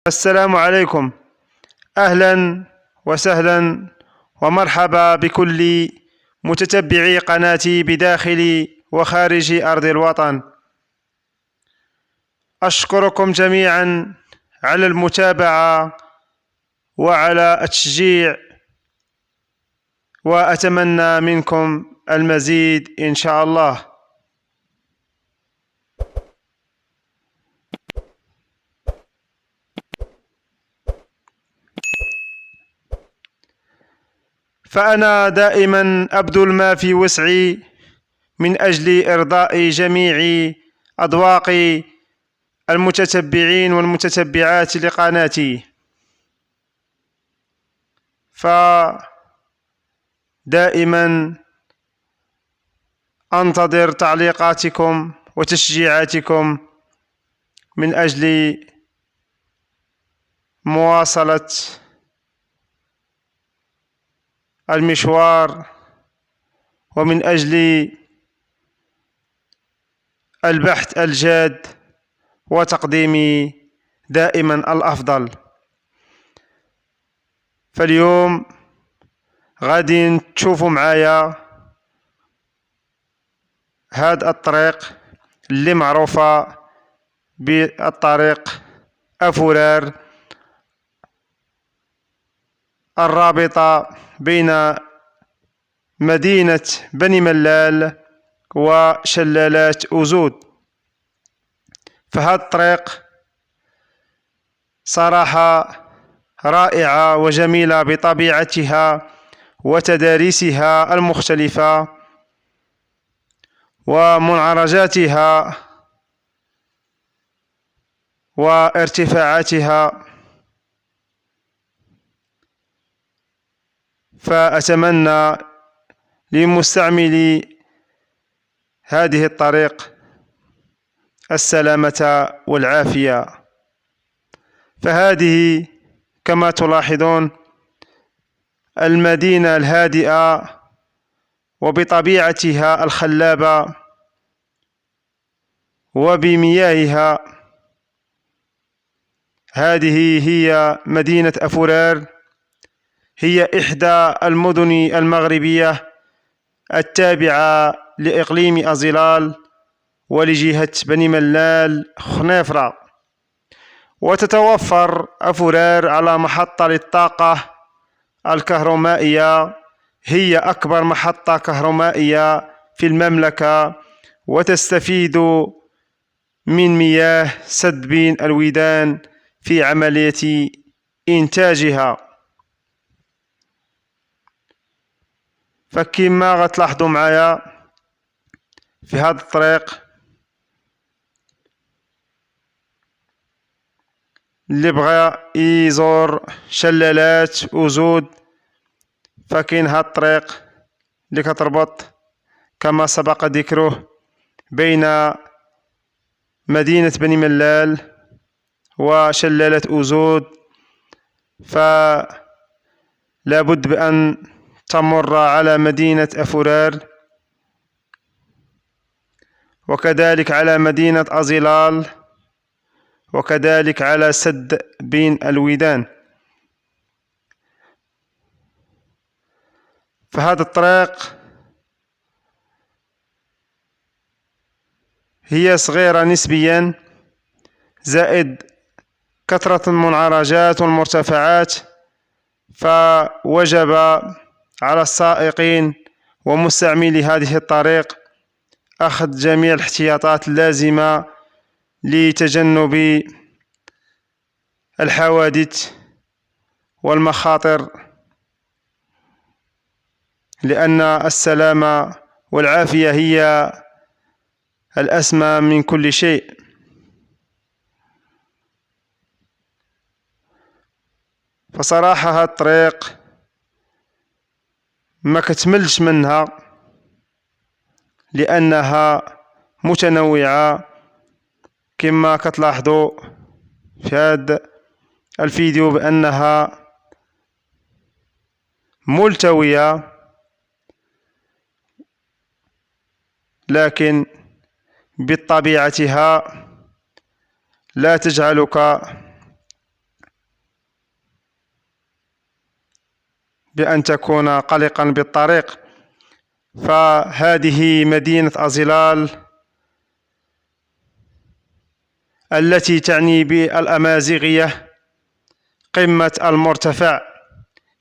السلام عليكم. أهلا وسهلا ومرحبا بكل متتبعي قناتي بداخل وخارج أرض الوطن. أشكركم جميعا على المتابعة وعلى التشجيع، وأتمنى منكم المزيد إن شاء الله. فأنا دائما أبذل ما في وسعي من أجل إرضاء جميع أذواق المتتبعين والمتتبعات لقناتي، فدائما أنتظر تعليقاتكم وتشجيعاتكم من أجل مواصلة المشوار ومن أجل البحث الجاد وتقديم دائما الأفضل. فاليوم غادي تشوفوا معايا هاد الطريق اللي معروفة بالطريق أفورار، الرابطة بين مدينة بني ملال وشلالات أوزود. فهاد الطريق صراحة رائعة وجميلة بطبيعتها وتداريسها المختلفة ومنعرجاتها وارتفاعاتها. فأتمنى لمستعملي هذه الطريق السلامة والعافية. فهذه كما تلاحظون المدينة الهادئة وبطبيعتها الخلابة وبمياهها. هذه هي مدينة أفورار، هي إحدى المدن المغربية التابعة لإقليم أزلال ولجهة بني ملال خنيفرة. وتتوفر أفورار على محطة للطاقة الكهرومائية، هي أكبر محطة كهرومائية في المملكة، وتستفيد من مياه سد بين الودان في عملية إنتاجها. فكما غتلاحظوا معايا في هذا الطريق اللي بغى يزور شلالات أوزود، فكاين هاد الطريق اللي كتربط كما سبق ذكره بين مدينة بني ملال وشلالة أوزود. فلا بد بأن تمر على مدينة أفورار، وكذلك على مدينة أزلال، وكذلك على سد بين الودان. فهذا الطريق هي صغيرة نسبيا، زائد كثرة المنعرجات والمرتفعات، فوجب على السائقين ومستعملي هذه الطريق أخذ جميع الاحتياطات اللازمة لتجنب الحوادث والمخاطر، لأن السلامة والعافية هي الأسمى من كل شيء. فصراحة هاد الطريق ما كتملش منها، لأنها متنوعة كما كتلاحظوا في هذا الفيديو بأنها ملتوية، لكن بطبيعتها لا تجعلك بأن تكون قلقا بالطريق، فهذه مدينة أزلال التي تعني بالأمازيغية قمة المرتفع.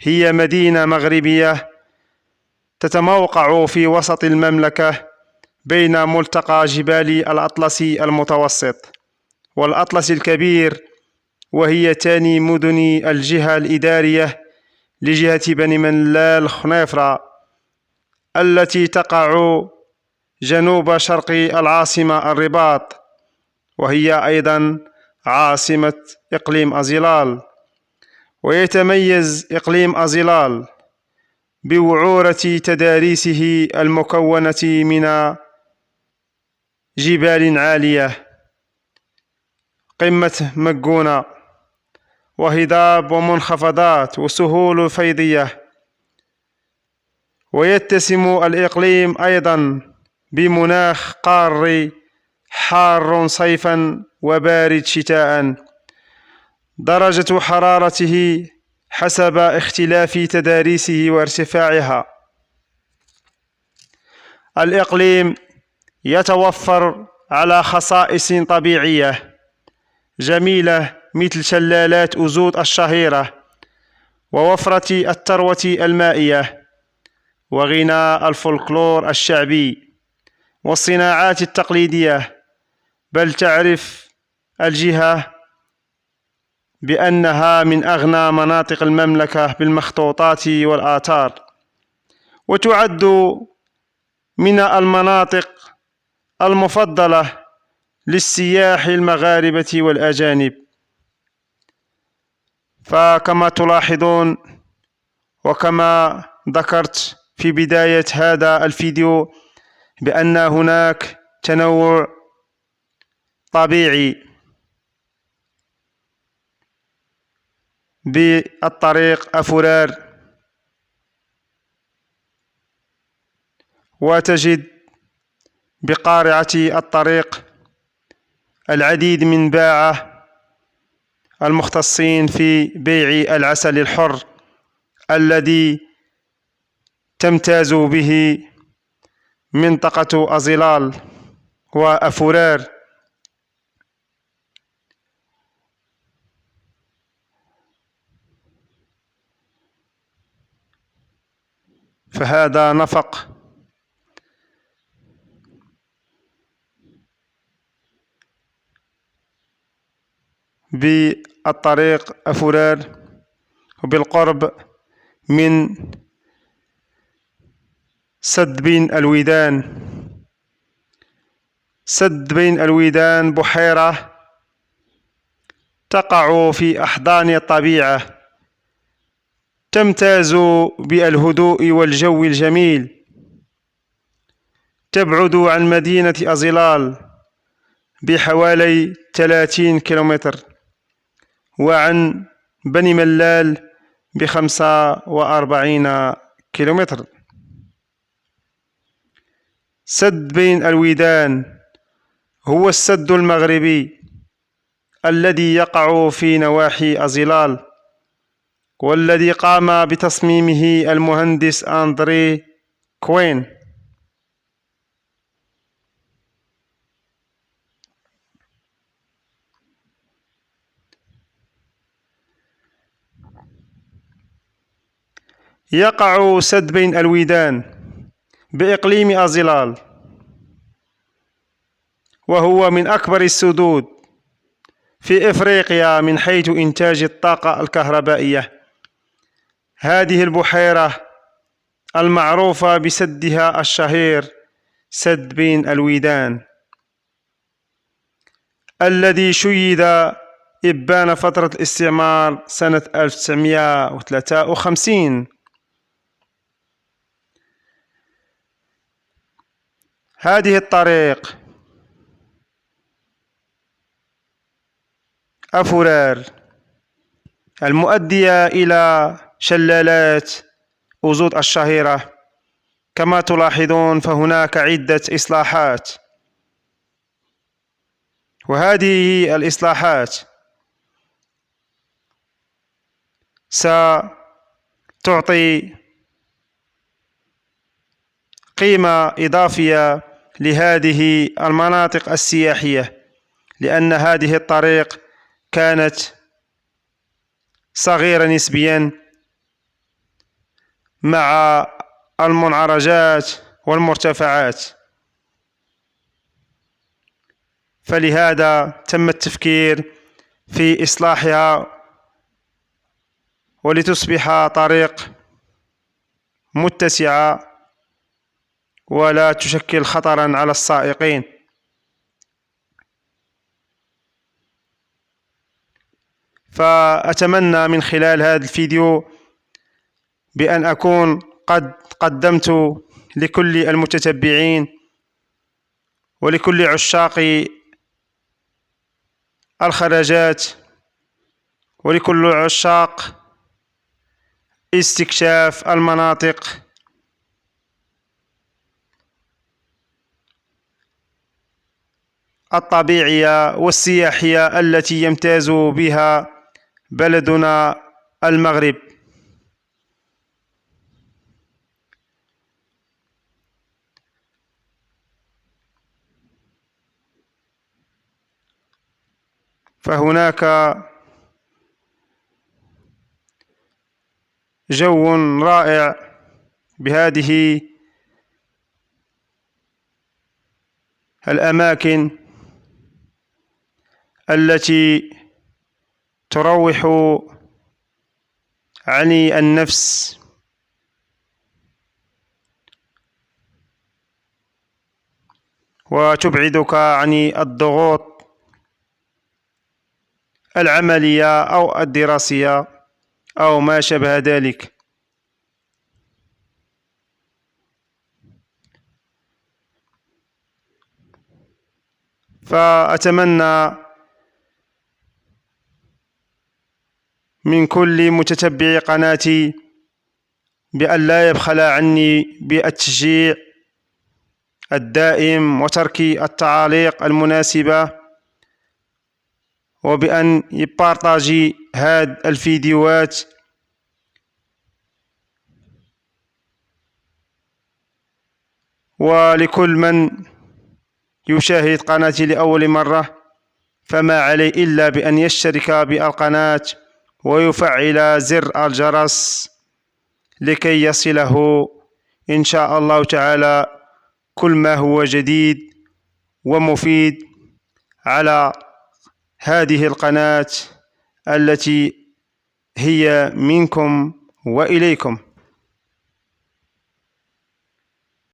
هي مدينة مغربية تتموقع في وسط المملكة بين ملتقى جبال الأطلسي المتوسط والأطلسي الكبير، وهي ثاني مدن الجهة الإدارية لجهة بني ملال خنيفرة التي تقع جنوب شرق العاصمة الرباط، وهي أيضا عاصمة إقليم أزلال. ويتميز إقليم أزلال بوعورة تضاريسه المكونة من جبال عالية، قمة مكونة، وهضاب ومنخفضات وسهول فيضية. ويتسم الإقليم أيضا بمناخ قاري حار صيفا وبارد شتاء، درجة حرارته حسب اختلاف تضاريسه وارتفاعها. الإقليم يتوفر على خصائص طبيعية جميلة مثل شلالات أزود الشهيرة ووفرة الثروة المائية وغنى الفولكلور الشعبي والصناعات التقليدية. بل تعرف الجهة بأنها من أغنى مناطق المملكة بالمخطوطات والآثار، وتعد من المناطق المفضلة للسياح المغاربة والأجانب. فكما تلاحظون وكما ذكرت في بداية هذا الفيديو بأن هناك تنوع طبيعي بالطريق أفورار، وتجد بقارعة الطريق العديد من باعة المختصين في بيع العسل الحر الذي تمتاز به منطقة أزلال وأفورار. فهذا نفق بالطريق أفورار وبالقرب من سد بين الودان. سد بين الودان بحيرة تقع في أحضان الطبيعة، تمتاز بالهدوء والجو الجميل، تبعد عن مدينة أزلال بحوالي 30 كيلومتر، وعن بني ملال ب45 كيلومتر. سد بين الودان هو السد المغربي الذي يقع في نواحي أزلال، والذي قام بتصميمه المهندس أندري كوين. يقع سد بين الودان بإقليم أزلال، وهو من أكبر السدود في إفريقيا من حيث إنتاج الطاقة الكهربائية. هذه البحيرة المعروفة بسدها الشهير سد بين الودان، الذي شيد إبان فترة الاستعمار سنة 1953. هذه الطريق أفورار المؤدية إلى شلالات أزود الشهيرة، كما تلاحظون فهناك عدة إصلاحات، وهذه الإصلاحات ستعطي تعطي قيمة إضافية لهذه المناطق السياحية، لأن هذه الطريق كانت صغيرة نسبيا مع المنعرجات والمرتفعات، فلهذا تم التفكير في إصلاحها ولتصبح طريق متسعة ولا تشكل خطرا على السائقين. فأتمنى من خلال هذا الفيديو بأن أكون قد قدمت لكل المتتبعين ولكل عشاق الخرجات ولكل عشاق استكشاف المناطق الطبيعية والسياحية التي يمتاز بها بلدنا المغرب. فهناك جو رائع بهذه الأماكن التي تروح عن النفس وتبعدك عن الضغوط العملية أو الدراسية أو ما شابه ذلك. فأتمنى من كل متتبع قناتي بأن لا يبخل عني بالتشجيع الدائم وترك التعاليق المناسبة، وبأن يبارطاجي هذه الفيديوهات ولكل من يشاهد قناتي لأول مرة فما عليه إلا بأن يشترك بالقناة ويفعل زر الجرس لكي يصله إن شاء الله تعالى كل ما هو جديد ومفيد على هذه القناة التي هي منكم وإليكم.